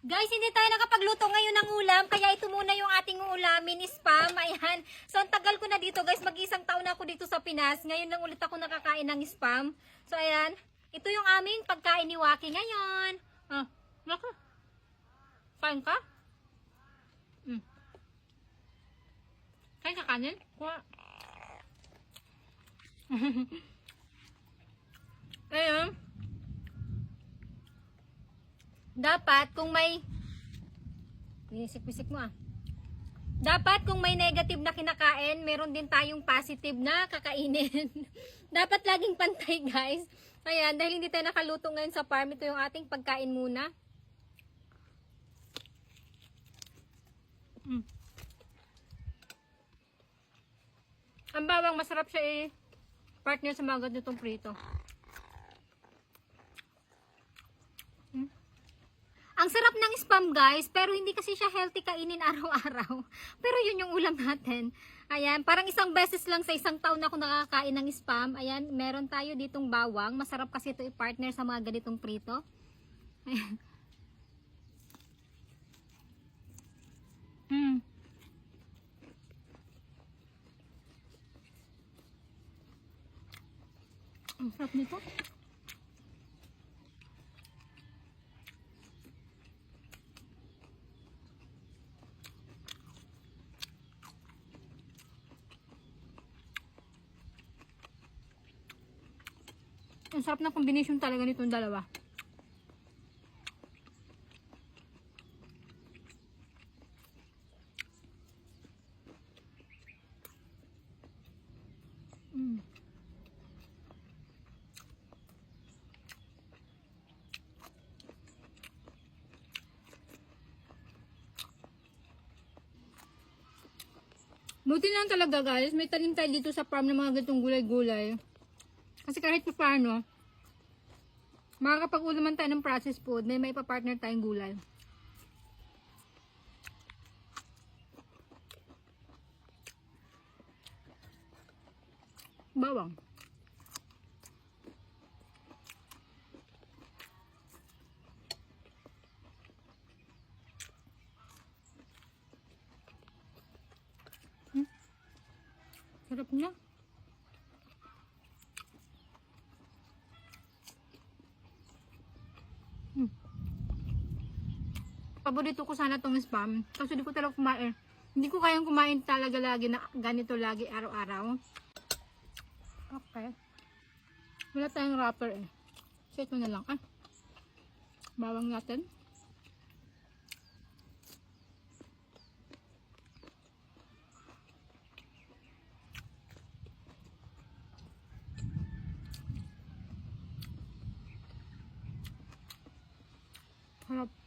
Guys, hindi tayo nakapagluto ngayon ng ulam, kaya ito muna yung ating ulamin, spam. Ayan. So, ang tagal ko na dito, guys. Mag-isang taon na ako dito sa Pinas. Ngayon lang ulit ako nakakain ng spam. So, ayan. Ito yung aming pagkain ni Waki ngayon. Ah, naka. Kain ka? Kain ka kanin? Kuha. Ayan. Dapat, kung may Bisik-bisik mo ah. Dapat kung may negative na kinakain, meron din tayong positive na kakainin. Dapat laging pantay, guys. Ayan, dahil hindi tayo nakaluto ngayon sa farm, ito yung ating pagkain muna. Ang bawang, masarap siya partner sa mga ganitong prito. Ang sarap ng spam, guys, pero hindi kasi siya healthy kainin araw-araw. Pero yun yung ulam natin. Ayan, parang isang beses lang sa isang taon na ako nakakain ng spam. Ayan, meron tayo ditong bawang. Masarap kasi ito i-partner sa mga ganitong prito. Ayan. Ang sarap nito. Ang sarap ng combination talaga nitong dalawa. Buti lang talaga, guys, may tanim tayo dito sa farm ng mga ganitong gulay-gulay. Kasi kahit pa paano, makakapag-ulaman tayo ng processed food, may maipapartner tayong gulay. Bawang. Sarap niya. Paborito ko sana tong spam. Kasi hindi ko talaga kumain. Hindi ko kayang kumain talaga lagi na ganito lagi araw-araw. Okay. Wala tayong wrapper eh. So ito na lang. Bawang natin. Harap.